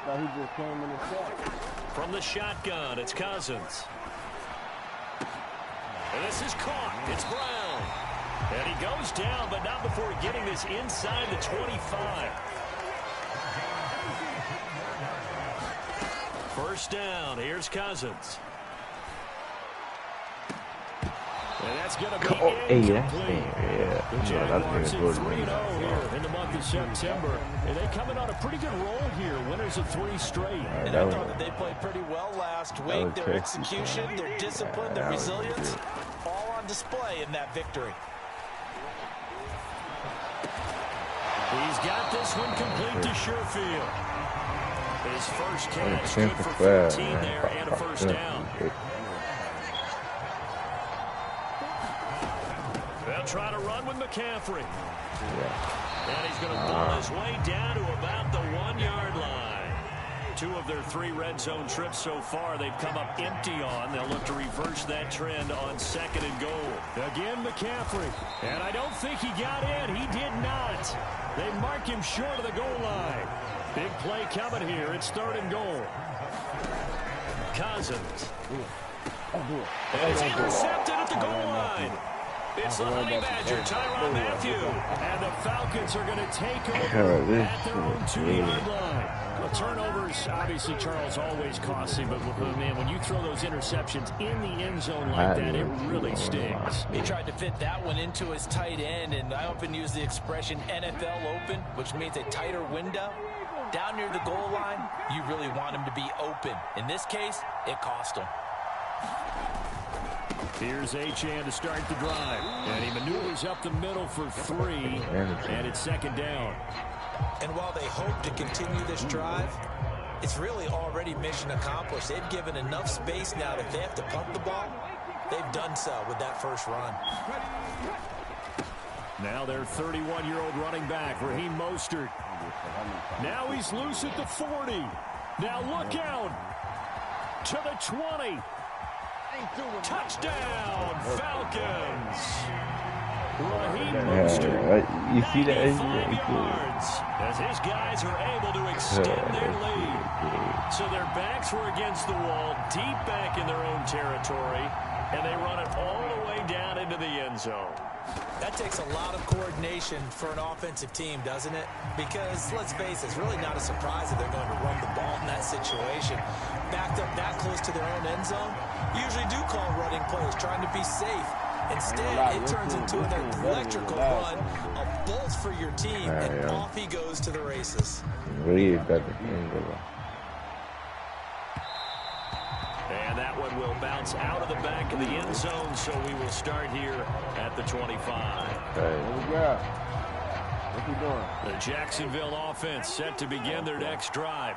thought he just came in the set. From the shotgun, it's Cousins. And this is caught. It's Brown. And he goes down, but not before getting this inside the 25. First down. Here's Cousins. And that's going to be incomplete. The Jaguars in 3-0 here in the month of September. And they come in on a pretty good roll here. Winners of 3 straight. And I thought that they played pretty well last week. Their execution, their discipline, their resilience, all on display in that victory. He's got this one complete to Sherfield. His first catch, good for 14 there and a first down. They'll try to run with McCaffrey. And he's going to ball his way down to about the 1-yard line. 2 of their 3 red zone trips so far they've come up empty on. They'll look to reverse that trend on 2nd and goal. Again, McCaffrey. And I don't think he got in. He did not. They mark him short of the goal line. Big play coming here. It's 3rd and goal. Cousins. And it's intercepted at the goal line. It's the Honey Badger, Tyrann Mathieu. And the Falcons are going to take over at their own 2-yard line. Well, turnovers, obviously, Charles, always costly. But, man, when you throw those interceptions in the end zone like that, it really stings. He tried to fit that one into his tight end, and I often use the expression NFL open, which means a tighter window. Down near the goal line, you really want him to be open. In this case, it cost him. Here's Achane to start the drive. And he maneuvers up the middle for 3. And it's 2nd down. And while they hope to continue this drive, it's really already mission accomplished. They've given enough space now that if they have to pump the ball, they've done so with that first run. Now their 31-year-old running back, Raheem Mostert. Now he's loose at the 40. Now look out to the 20. Touchdown, Falcons. Raheem Mostert, 95 yards, as his guys are able to extend their lead. So their backs were against the wall, deep back in their own territory, and they run it all the way down into the end zone. That takes a lot of coordination for an offensive team, doesn't it? Because, let's face it, it's really not a surprise that they're going to run the ball in that situation. Backed up that close to their own end zone, usually do call running plays, trying to be safe. Instead, it turns into an electrical run, a bolt for your team, and off he goes to the races. And that one will bounce out of the back of the end zone, so we will start here at the 25. The Jacksonville offense set to begin their next drive.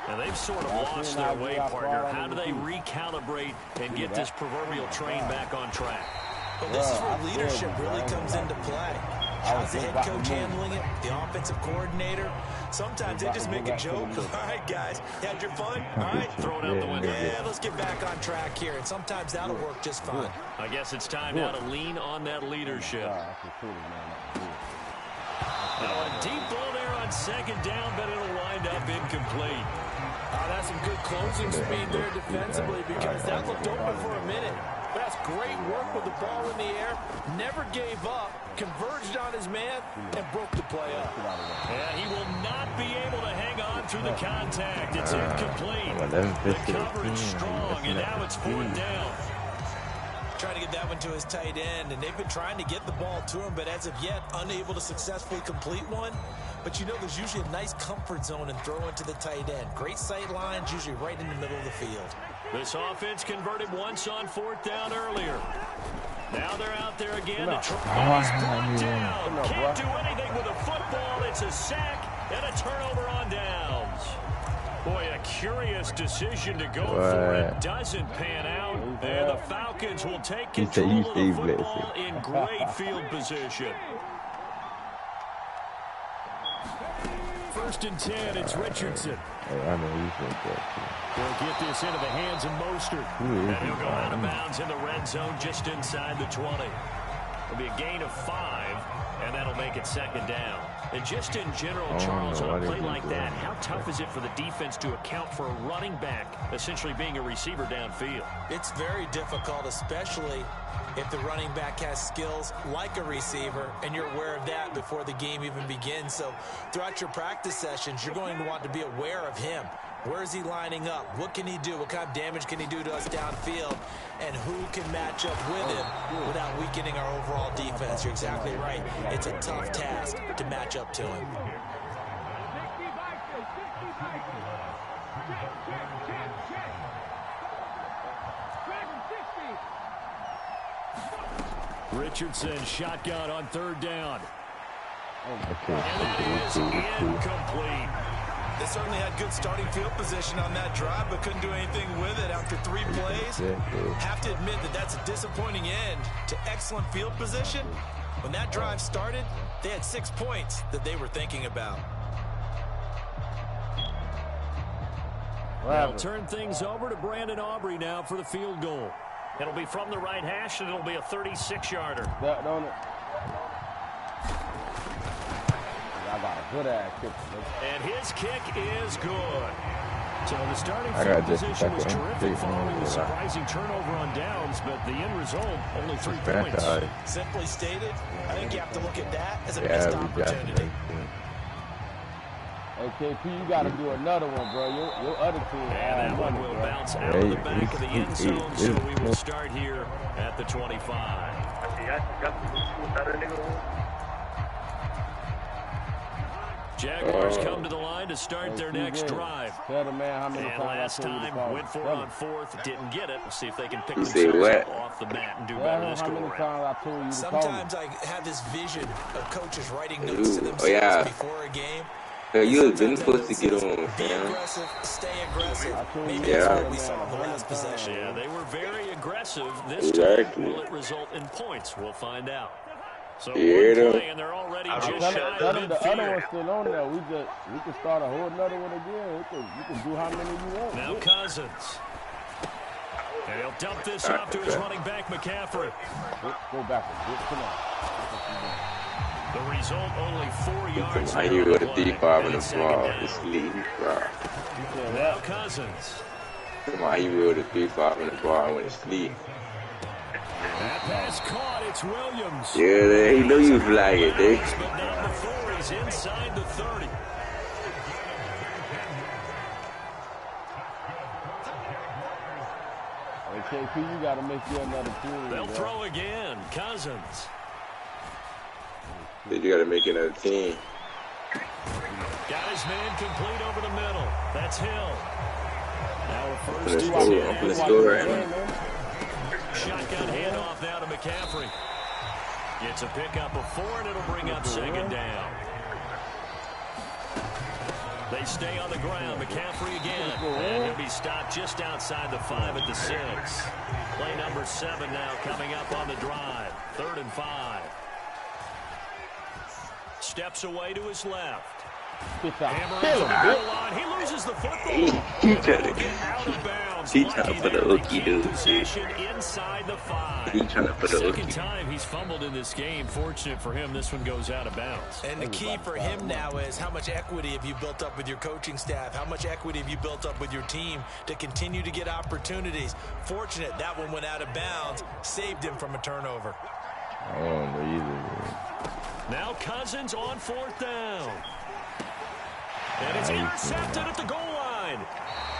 And they've sort of lost their way, partner. How do they recalibrate and get this proverbial train back on track? Well, this is where leadership really comes into play. How's the head coach handling it? The offensive coordinator? Sometimes they just make a joke. All right, guys, you had your fun? All right, throw it out the window. Yeah, let's get back on track here. And sometimes that'll work just fine. I guess it's time now to lean on that leadership. Now a deep ball there on 2nd down, but it'll wind up incomplete. That's some good closing speed there defensively, because that looked open for a minute. But that's great work with the ball in the air. Never gave up, converged on his man, and broke the play up. And he will not be able to hang on through the contact. It's incomplete. The coverage strong, and now it's 4th down. Trying to get that one to his tight end, and they've been trying to get the ball to him, but as of yet, unable to successfully complete one. But you know, there's usually a nice comfort zone in throwing to the tight end. Great sight lines, usually right in the middle of the field. This offense converted once on 4th down earlier. Now they're out there again. He's brought down. Can't do anything with a football. It's a sack and a turnover on downs. Boy, a curious decision to go for it. Doesn't pan out. And the Falcons will take control of the football in great field position. 1st and 10, it's Richardson. They'll get this into the hands of Mostert. And he'll go out of bounds in the red zone just inside the 20. It'll be a gain of 5. And that'll make it 2nd down. And just in general, Charles, on a play like that, how tough is it for the defense to account for a running back essentially being a receiver downfield? It's very difficult, especially if the running back has skills like a receiver, and you're aware of that before the game even begins. So throughout your practice sessions, you're going to want to be aware of him. Where is he lining up? What can he do? What kind of damage can he do to us downfield? And who can match up with him without weakening our overall defense? You're exactly right. It's a tough task to match up to him. Richardson shotgun on 3rd down. And that is incomplete. They certainly had good starting field position on that drive, but couldn't do anything with it after 3 plays. Have to admit that that's a disappointing end to excellent field position. When that drive started, they had 6 points that they were thinking about. They'll turn things over to Brandon Aubrey now for the field goal. It'll be from the right hash, and it'll be a 36-yarder. That on it. I got a good-ass kick. And his kick is good. So the starting field position was terrific following the surprising turnover on downs, but the end result, only 3 points. Simply stated, I think you have to look at that as a missed opportunity. Hey, KP, you got to do another one, bro. Your other team. And that one will bounce out of the back of the end zone, so we will start here at the 25. Jaguars come to the line to start their next drive. And last time, went for it on 4th, didn't get it. We'll see if they can pick themselves up off the mat and do better this go-around. Sometimes I have this vision of coaches writing notes to themselves before a game. You have been supposed to get on, be aggressive, stay aggressive. Maybe yeah. that's what we saw in the last possession. Yeah, they were very aggressive. This time, will it result in points? We'll find out. So one play, and they're already just shy of midfield. The other one's still on there. We can start a whole another one again. You can do how many you want. Now Cousins. And he'll dump this off to his running back, McCaffrey. Go backwards. Come on. The result, only 4 yards. I hear what a 3-5 in the ball. It's lead. Now Cousins. Come on, he with a 3-5 in the ball when it's lead. That pass caught. It's Williams. Yeah, he knew you flag it, dude. But not before he's inside the 30. Hey, KP, you got to make you another team. They'll throw again. Cousins. You got to make another team. Got his man complete over the middle. That's Hill. Now a first and 10. Shotgun handoff now to McCaffrey. Gets a pickup of 4, and it'll bring up 2nd down. They stay on the ground. McCaffrey again. And he'll be stopped just outside the 5 at the 6. Play number 7 now coming up on the drive. 3rd and 5. Steps away to his left. He loses the football. He trying to put a hooky, dude. Inside the 5. He trying to put a hooky. Second time he's fumbled in this game. Fortunate for him, this one goes out of bounds. And the key for him now is how much equity have you built up with your coaching staff? How much equity have you built up with your team to continue to get opportunities? Fortunate that one went out of bounds, saved him from a turnover. Now Cousins on 4th down. And it's intercepted at the goal line.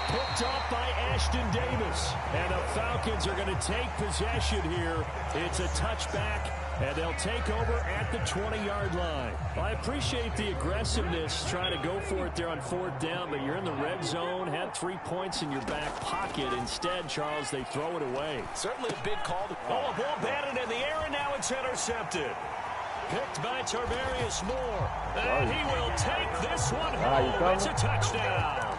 Picked off by Ashton Davis. And the Falcons are going to take possession here. It's a touchback, and they'll take over at the 20-yard line. Well, I appreciate the aggressiveness, trying to go for it there on 4th down, but you're in the red zone, had 3 points in your back pocket. Instead, Charles, they throw it away. Certainly a big call. Oh, a ball batted in the air, and now it's intercepted. Picked by Tarvarius Moore. And he will take this one home. It's a touchdown.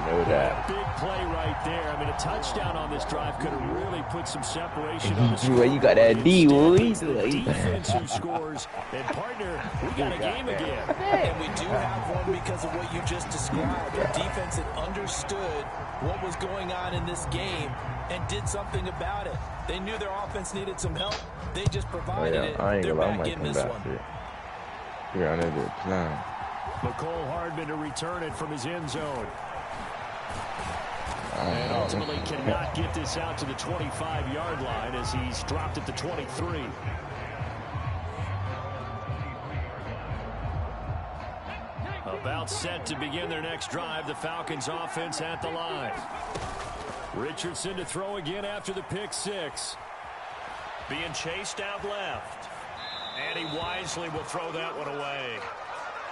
Know that. Big play right there. I mean, a touchdown on this drive could have really put some separation on the score. You got that D, boy. Defense who scores. And, partner, we got a game again. And we do have one because of what you just described. The defense had understood what was going on in this game and did something about it. They knew their offense needed some help. They just provided it. They're back in this one. You're on it now. McCole Hardman to return it from his end zone. And ultimately cannot get this out to the 25-yard line as he's dropped at the 23. About set to begin their next drive. The Falcons offense at the line. Richardson to throw again after the pick six. Being chased out left. And he wisely will throw that one away.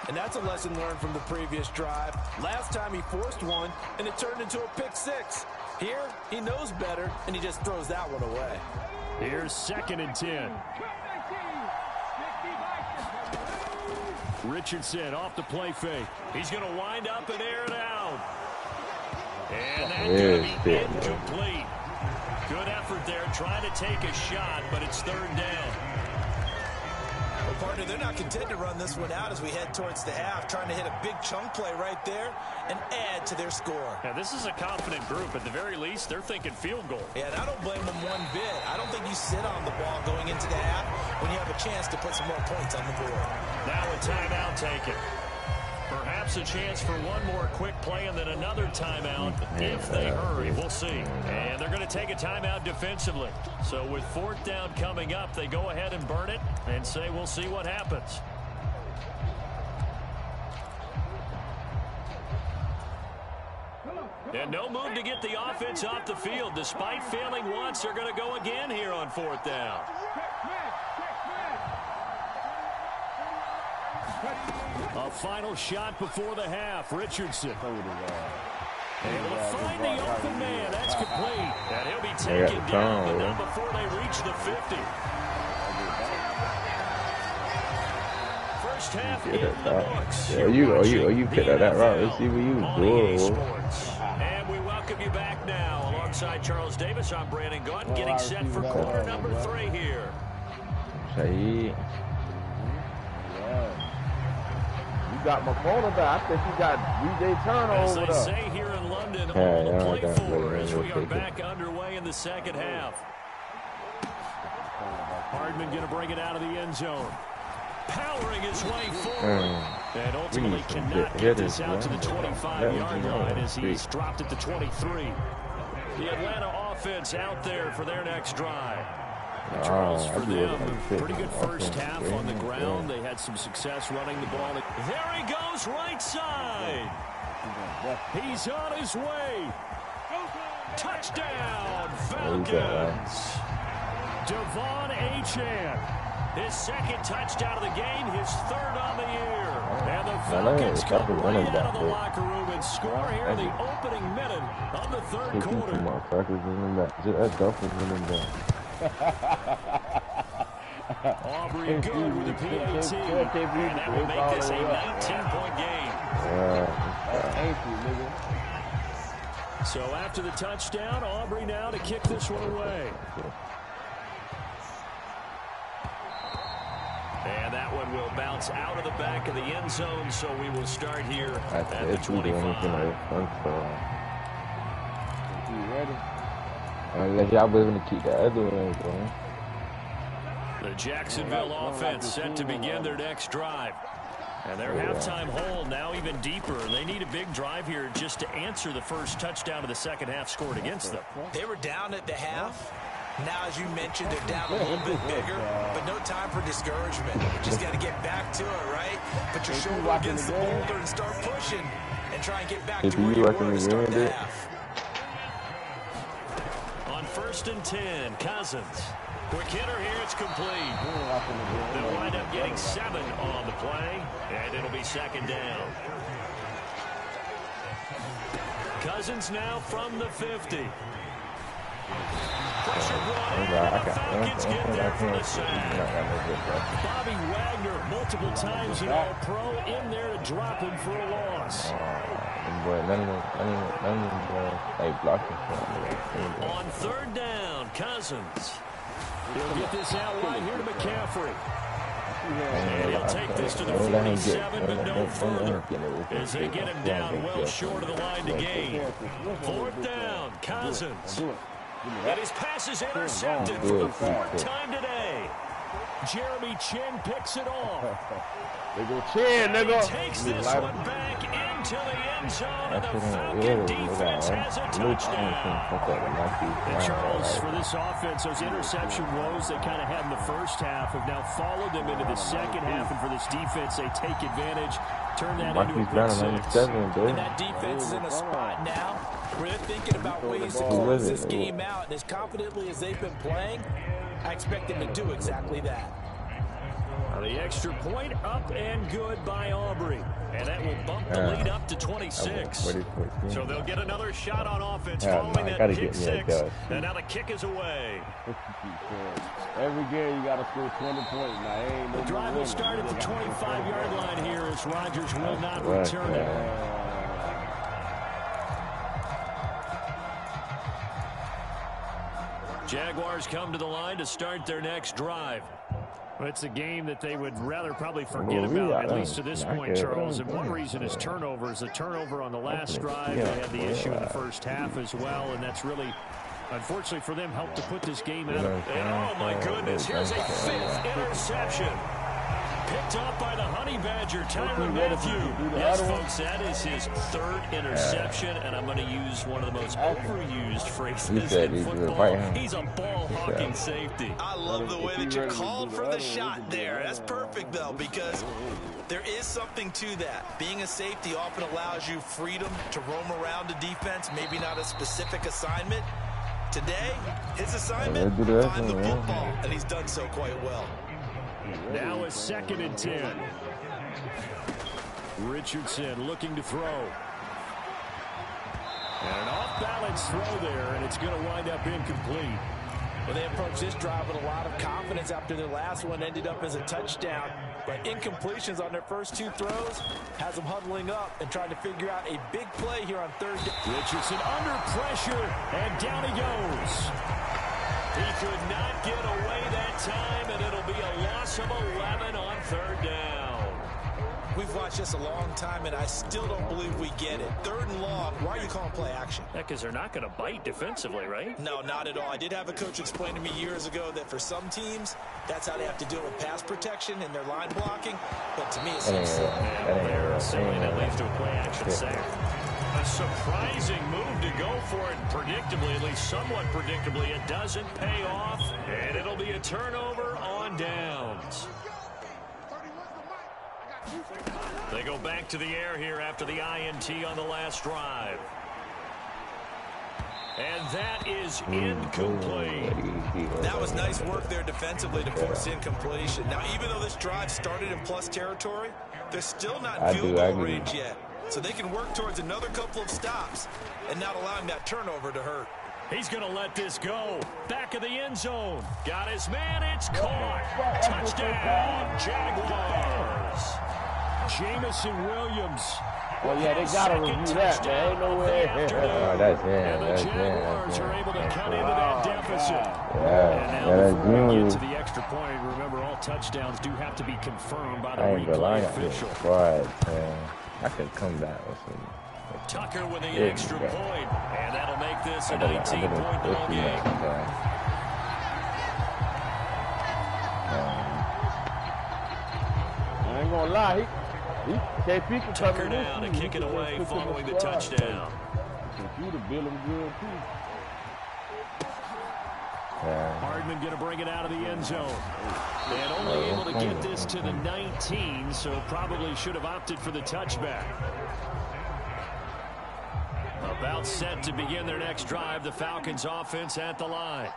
And that's a lesson learned from the previous drive. Last time he forced one, and it turned into a pick six. Here, he knows better, and he just throws that one away. Here's 2nd and 10. Richardson off the play fake. He's going to wind up and air it out. And that's going to be incomplete. Good effort there, trying to take a shot, but it's 3rd down. Well, partner, they're not content to run this one out as we head towards the half, trying to hit a big chunk play right there and add to their score. Now, this is a confident group. At the very least, they're thinking field goal. Yeah, and I don't blame them one bit. I don't think you sit on the ball going into the half when you have a chance to put some more points on the board. Now a timeout taken. Perhaps a chance for one more quick play and then another timeout if they hurry. We'll see. And they're going to take a timeout defensively. So with 4th down coming up, they go ahead and burn it and say we'll see what happens. And no move to get the offense off the field. Despite failing once, they're going to go again here on 4th down. A final shot before the half. Richardson. Able to find the open man. That's complete. And he'll be taken down, but not before they reach the 50. First half in the books. You picked up that route. Let's see what you do. And we welcome you back now. Alongside Charles Davis, I'm Brandon Gaunt, getting set for quarter number 3 here. Hey. You got McCona back. I think you got DJ Turner As over they there. say here in London, all to play for as we are back underway in the 2nd half. Hardman going to bring it out of the end zone. Powering his way forward. And ultimately cannot get this out to the 25-yard line as he's dropped at the 23. The Atlanta offense out there for their next drive. Charles, for them, pretty good first half on the ground. They had some success running the ball. There he goes, right side. He's on his way. Touchdown, Falcons. Devon Achane. His 2nd touchdown of the game, his 3rd on the year. And the Falcons come right out of the locker room and score here in the opening minute of the 3rd quarter. Aubrey good with the PAT, and that will make this a 19-point game. So after the touchdown, Aubrey now to kick this one away. And that one will bounce out of the back of the end zone, so we will start here at the 25. You ready? Unless y'all was going to keep the other one going. The Jacksonville offense set to begin their next drive. And their halftime hole now even deeper. They need a big drive here just to answer the first touchdown of the 2nd half scored against them. They were down at the half. Now, as you mentioned, they're down a little bit bigger, but no time for discouragement. You just got to get back to it, right? Put your shoulder against the boulder and start pushing and try and get back to where you were to start the half. On 1st and 10, Cousins. Quick hitter here, it's complete. They'll wind up getting 7 on the play, and it'll be 2nd down. Cousins now from the 50. Pressure brought in, and the Falcons get there for the sack. Bobby Wagner, multiple times an All-Pro, in there to drop him for a loss. On 3rd down, Cousins. He'll get this out wide here to McCaffrey. And he'll take this to the 47, but no further, as they get him down well short of the line to gain. 4th down, Cousins. And his pass is intercepted for the 4th time today. Jeremy Chin picks it off. They go Chin, nigga. He takes this one back into the end zone, and the Falcon defense has a touchdown. And Charles, for this offense, those interception woes they kind of had in the first half have now followed them into the second half, and for this defense, they take advantage, turn that into a pick six. And that defense is in a spot now where they're thinking about ways to close this game out, and as confidently as they've been playing, I expect them to do exactly that. The extra point up and good by Aubrey. And that will bump the lead up to 26. So they'll get another shot on offense following that pick six. And now the kick is away. Every game you got to score 20 points. Now, the drive will start at the 25-yard line here as Rodgers will not return it. Jaguars come to the line to start their next drive. Well, it's a game that they would rather probably forget about, at least to this point, Charles. And one reason is turnovers. The turnover on the last drive, they had the issue in the first half as well, and that's really, unfortunately for them, helped to put this game out. And, oh, my goodness, here's a fifth interception. Picked up by the Honey Badger, Tyrann Mathieu. Yes, folks, that is his third interception, and I'm going to use one of the most overused phrases in football. He's a ball-hawking safety. I love the way that you called for the shot there. That's perfect, though, because there is something to that. Being a safety often allows you freedom to roam around the defense, maybe not a specific assignment. Today, his assignment, find the football, and he's done so quite well. Now a 2nd and 10. Richardson looking to throw. And an off-balance throw there, and it's going to wind up incomplete. Well, they approached this drive with a lot of confidence after their last one ended up as a touchdown. But incompletions on their first two throws has them huddling up and trying to figure out a big play here on third down. Richardson under pressure, and down he goes. He could not get away that time, and it'll be a loss of 11 on third down. We've watched this a long time, and I still don't believe we get it. 3rd and long, why are you calling play action? Yeah, because they're not going to bite defensively, right? No, not at all. I did have a coach explain to me years ago that for some teams, that's how they have to deal with pass protection and their line blocking. But to me, it seems silly. They're assuming that leads to a play action sack. A surprising move to go for it predictably, at least somewhat predictably. It doesn't pay off, and it'll be a turnover on downs. They go back to the air here after the INT on the last drive. And that is incomplete. That was nice work there defensively to force incompletion. Now, even though this drive started in plus territory, they're still not in field goal range yet. So they can work towards another couple of stops and not allowing that turnover to hurt. He's going to let this go. Back of the end zone. Got his man. It's caught. Touchdown, Jaguars. Jamison Williams. Well, yeah, they got to review that, man. Ain't no way. And the Jaguars are able to cut into that deficit. And now before we get to the extra point, remember all touchdowns do have to be confirmed by the replay official. I could come back with some. Tucker with the extra point, and that'll make this a 19-point ball game. I ain't gonna lie, Tucker now to kick it away following the touchdown. You to build him good too. Hardman going to bring it out of the end zone. And only able to get this to the 19, so probably should have opted for the touchback. About set to begin their next drive, the Falcons offense at the line.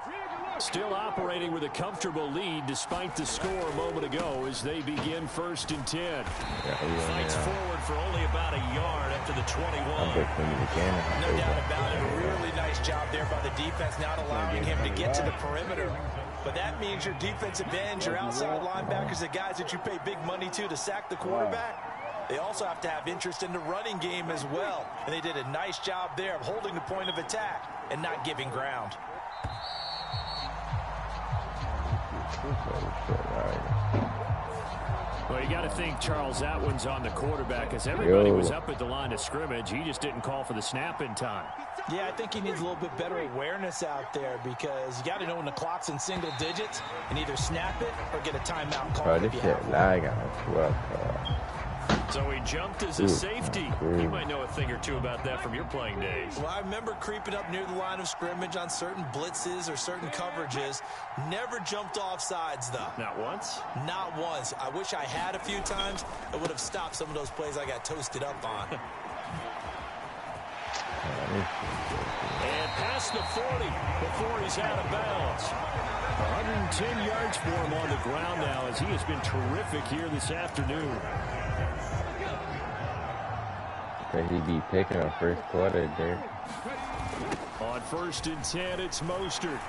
Still operating with a comfortable lead despite the score a moment ago as they begin 1st and 10. Fights forward for only about a yard after the 21. No doubt about it. A really nice job there by the defense, not allowing him to get to the perimeter. But that means your defensive ends, your outside linebackers, the guys that you pay big money to sack the quarterback, they also have to have interest in the running game as well. And they did a nice job there of holding the point of attack and not giving ground. Well, you got to think, Charles, that one's on the quarterback as everybody was up at the line of scrimmage. He just didn't call for the snap in time. Yeah, I think he needs a little bit better awareness out there because you got to know when the clock's in single digits and either snap it or get a timeout call. Bro, this shit lag on 12, So he jumped as a safety. You might know a thing or two about that from your playing days. Well, I remember creeping up near the line of scrimmage on certain blitzes or certain coverages. Never jumped off sides, though. Not once? Not once. I wish I had a few times. It would have stopped some of those plays I got toasted up on. And past the 40 before he's out of bounds. 110 yards for him on the ground now as he has been terrific here this afternoon. Could he be picking up first quarter, dude? On 1st and 10, it's Mostert.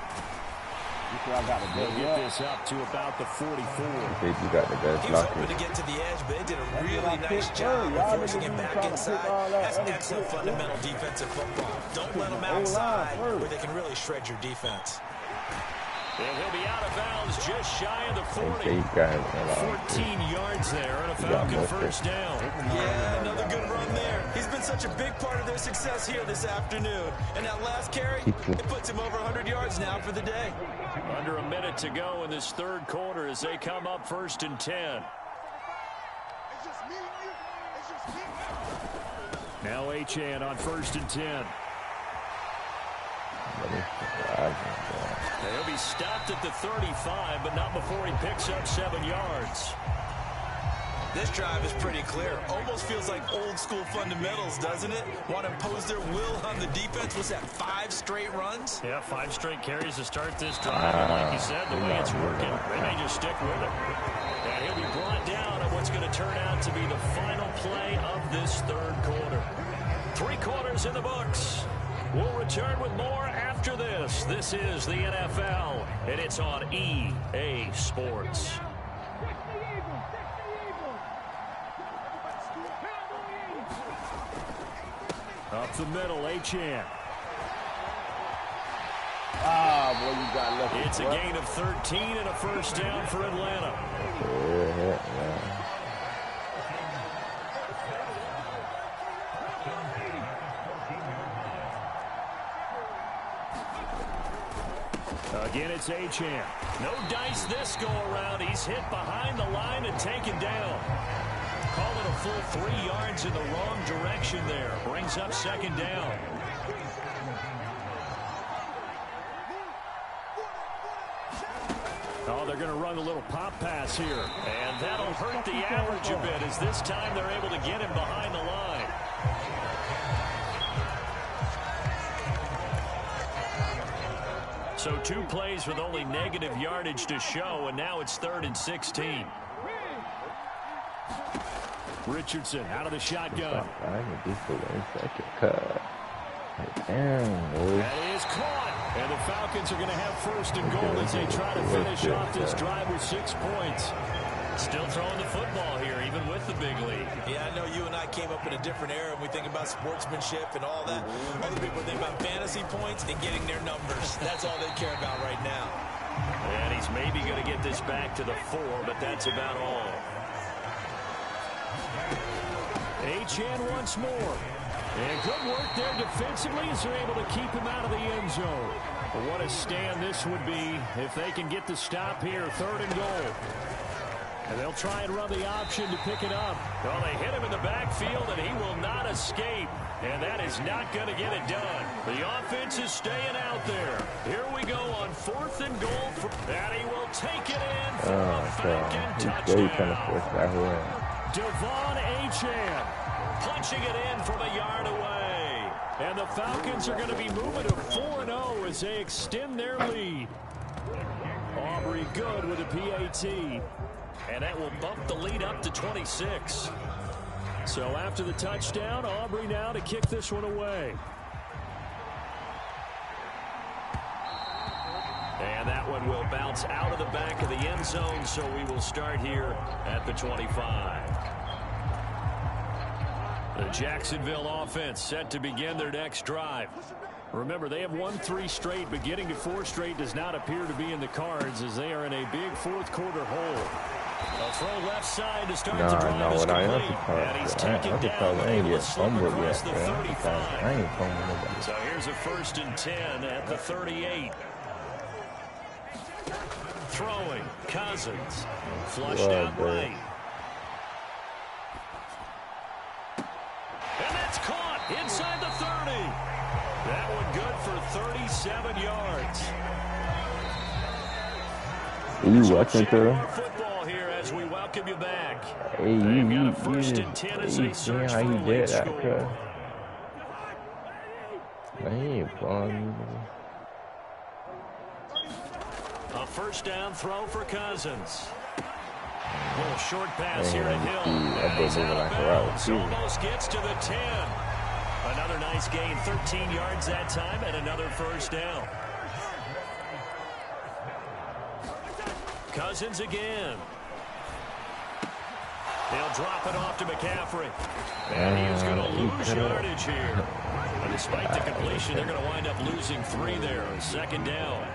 I got They'll get this up to about the 44. I think you got the best He was blocker. hoping to get to the edge, but they did a really nice job of forcing him back inside. That's excellent fundamental defensive football. Don't let them outside where they can really shred your defense. And he'll be out of bounds just shy of the 40. 14 yards there and a Falcon first down. Yeah, another good run there. He's been such a big part of their success here this afternoon. And that last carry, it puts him over 100 yards now for the day. Under a minute to go in this third quarter as they come up 1st and 10. Now Achane on 1st and 10. He'll be stopped at the 35, but not before he picks up 7 yards. This drive is pretty clear. Almost feels like old school fundamentals, doesn't it? Want to impose their will on the defense. What's that, 5 straight runs? Yeah, 5 straight carries to start this drive. And like you said, the way it's working, they may just stick with it. And he'll be brought down on what's going to turn out to be the final play of this third quarter. 3 quarters in the books. We'll return with more after this. This is the NFL, and it's on EA Sports. Up the middle, Achane. Boy, you got lucky. It's a gain of 13 and a first down for Atlanta. Again, it's Achane. No dice this go around. He's hit behind the line and taken down. Call it a full 3 yards in the wrong direction there. Brings up 2nd down. Oh, they're going to run a little pop pass here. And that'll hurt the average a bit as this time they're able to get him behind the line. So 2 plays with only negative yardage to show, and now it's 3rd and 16. Richardson out of the shotgun. That is caught. And the Falcons are going to have 1st and goal as they try to finish off this drive with 6 points. Still throwing the football here, even with the big lead. Yeah, I know you and I came up in a different era and we think about sportsmanship and all that. Other people think about fantasy points and getting their numbers. That's all they care about right now. And he's maybe going to get this back to the 4, but that's about all. Achane once more. And good work there defensively as they're able to keep him out of the end zone. But what a stand this would be if they can get the stop here, 3rd and goal. And they'll try and run the option to pick it up. Well, they hit him in the backfield, and he will not escape. And that is not going to get it done. The offense is staying out there. Here we go on 4th and goal. And he will take it in for a Falcon touchdown. Devon Achane punching it in from a yard away. And the Falcons are going to be moving to 4-0 as they extend their lead. Aubrey good with a PAT. And that will bump the lead up to 26. So after the touchdown, Aubrey now to kick this one away. And that one will bounce out of the back of the end zone, so we will start here at the 25. The Jacksonville offense set to begin their next drive. Remember, they have won 3 straight, but getting to 4 straight does not appear to be in the cards as they are in a big 4th quarter hole. A throw left side to start Nah, the drive no, is what I am complete. And he's surprised. taken I'm down, surprised I ain't able to get slip fumbled across yet, the bro. 35. I ain't fumbling nobody. So here's a 1st and 10 at the 38. Throwing, Cousins. Flushed out right. And that's caught inside the 30. That one good for 37 yards. You watching, Jaguar football here as we welcome you back. Hey, They've got a 1st and 10 as they search for a late score. I ain't fun. A 1st down throw for Cousins. A little short pass here at Hill. And he's out of bounds. Almost gets to the 10. Another nice gain, 13 yards that time, and another 1st down. Cousins again. They'll drop it off to McCaffrey. And he is going to lose yardage here. And despite the completion, they're going to wind up losing 3 there on 2nd down.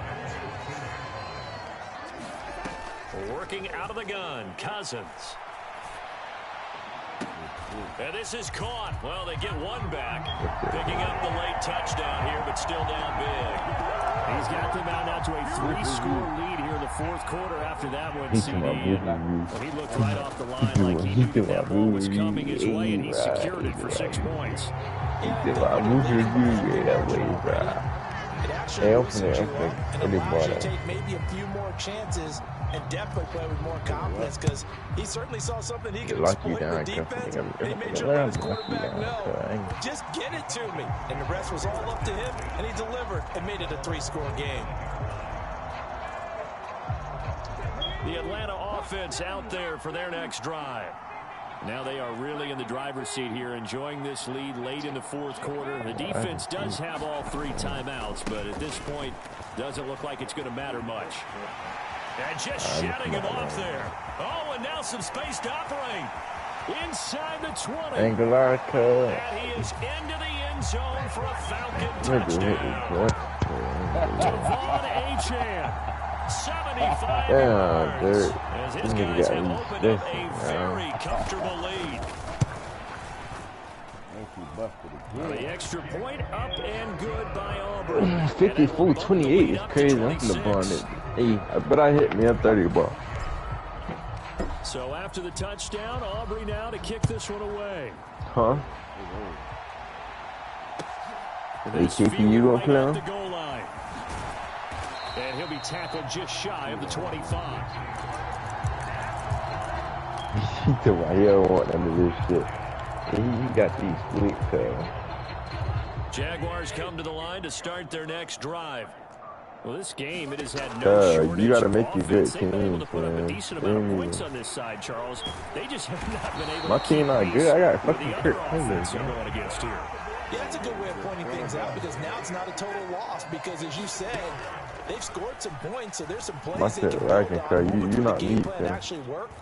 Working out of the gun, Cousins. And this is caught. Well, they get one back. Picking up the late touchdown here, but still down big. He's got them out now to a 3-score lead here in the 4th quarter after that one, CD. He looked right off the line like he knew that ball was coming his way, and he secured it for 6 points. It actually loses you up and allows you to take maybe a few more chances and definitely play with more confidence because he certainly saw something he could exploit in the defense. And he made sure to let his quarterback know, just get it to me. And the rest was all up to him, and he delivered and made it a 3-score game. The Atlanta offense out there for their next drive. Now they are really in the driver's seat here, enjoying this lead late in the 4th quarter. The defense does have all 3 timeouts, but at this point, doesn't look like it's going to matter much. And just shutting him off there. Oh, and now some space to operate. Inside the 20. And he is into the end zone for a Falcon touchdown. Devon Achane. 75 yards. As his guys have opened up a very comfortable lead. The extra point up and good by Auburn. 54-28 is crazy. I'm LeBron it. Hey, but I hit me up 30 ball. So after the touchdown, Aubrey now to kick this one away. Huh? They kicking you gonna play him? And he'll be tackled just shy of the 25. He don't want none of this shit. He got these flicks. Jaguars come to the line to start their next drive. Well, this game, it has had no shortage. You gotta make your good teams, teams, to put up a decent amount of points on this side, Charles. They just have not been able My to team not good. I got fucking Kirk Cousins going against here. Yeah, that's a good way of pointing things out because now it's not a total loss because, as you said, they've scored some points, so there's some plays they can build on. You not the game me, plan actually worked,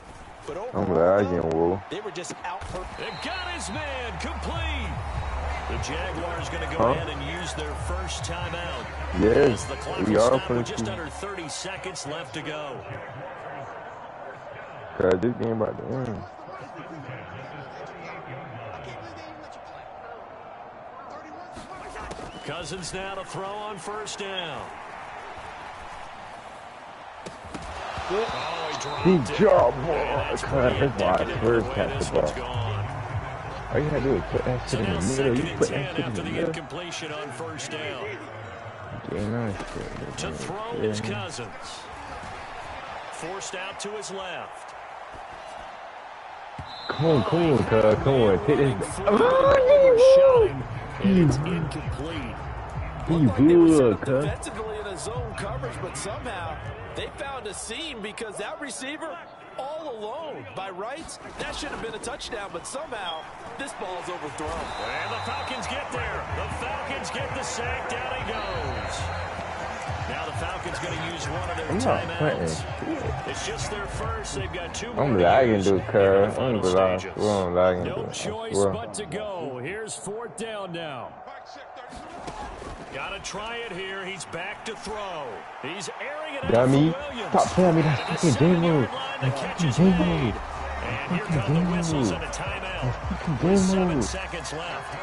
but I'm lagging, Will. they were just out. They got his man complete. The Jaguars going to go ahead and use their first timeout. Yes, the clock we are with just under 30 seconds left to go. Cause this game about to end. Cousins now to throw on 1st down. Good job, boy. That's my first catch the ball. All you gotta do is put that shit in the middle. You put that shit in the middle. Incompletion on 1st down. Yeah, nice. To throw is Cousins. Forced out to his left. Come on, come on, cuz. Come on. Take this. And it's incomplete. He good, cuz. Defensively in a zone coverage, but somehow they found a seam because that receiver all alone by rights, that should have been a touchdown, but somehow this ball's overthrown. And the Falcons get there. The Falcons get the sack. Down he goes. Now the Falcons going to use one of their timeouts. It's just their first. They've got 2 more. I'm lagging, dude, cuz. I'm lagging. No choice but to go. Here's 4th down now. Gotta try it here. He's back to throw. He's airing it out Dummy. for Williams. Stop playing me. That's fucking game mode. That's That's fucking game mode. And here come the whistles and a timeout. With 7 seconds left.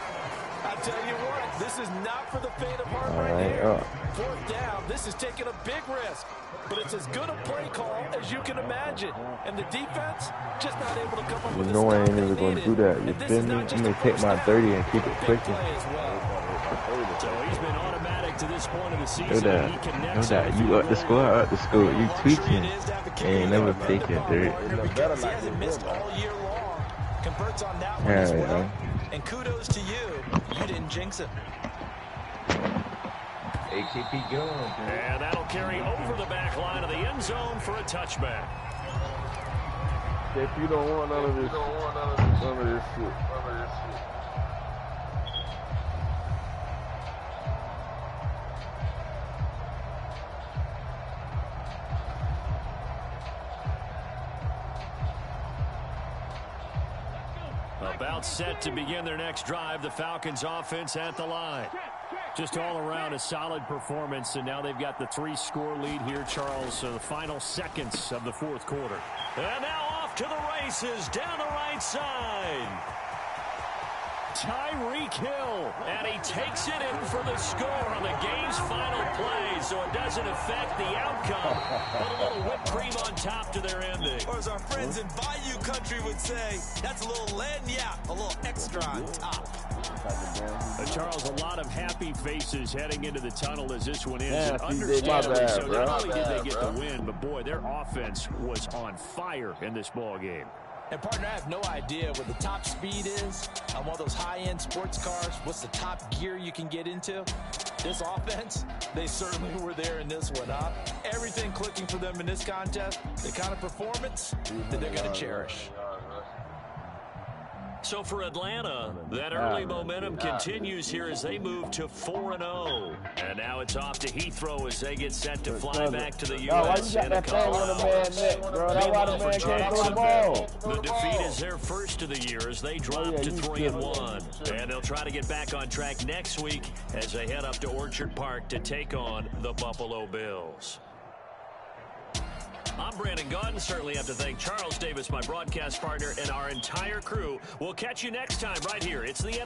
I tell you what, this is not for the faint of heart right here. Fourth down, this is taking a big risk. But it's as good a play call as you can imagine. And the defense just not able to come up with a I stop ain't even going to do that. You feel me? I'm going to take my 30 and keep it clicking. So he's been automatic to this point of the season. Know that. You up the score, You tweaking. Ain't never taking dirt. Because he hasn't missed all year long. Converts on that one as well. And kudos to you. You didn't jinx it. AKP going. And that'll carry over the back line of the end zone for a touchback. If you don't want none of this, none of this shit. About set to begin their next drive, the Falcons offense at the line. Just all around a solid performance, and now they've got the 3-score lead here, Charles, the final seconds of the fourth quarter. And now off to the races down the right side. Tyreek Hill, and he takes it in for the score on the game's final play, so it doesn't affect the outcome. Put a little whipped cream on top to their ending. Or as our friends in Bayou Country would say, that's a little lagniappe, a little extra on top. Charles, a lot of happy faces heading into the tunnel as this one ends. Yeah, and understandably so, not only did they get the win, but boy, their offense was on fire in this ball game. And partner, I have no idea what the top speed is on one of those high-end sports cars. What's the top gear you can get into? This offense, they certainly were there in this one, huh? Everything clicking for them in this contest, the kind of performance that they're going to cherish. So for Atlanta, that early momentum continues here as they move to 4-0. And now it's off to Heathrow as they get set to fly back to the U.S. Why you got that thing on the man neck, bro? That's why the man can't throw the ball. The defeat is their first of the year as they drop to 3-1. And they'll try to get back on track next week as they head up to Orchard Park to take on the Buffalo Bills. I'm Brandon Gaudin. Certainly have to thank Charles Davis, my broadcast partner, and our entire crew. We'll catch you next time right here. It's the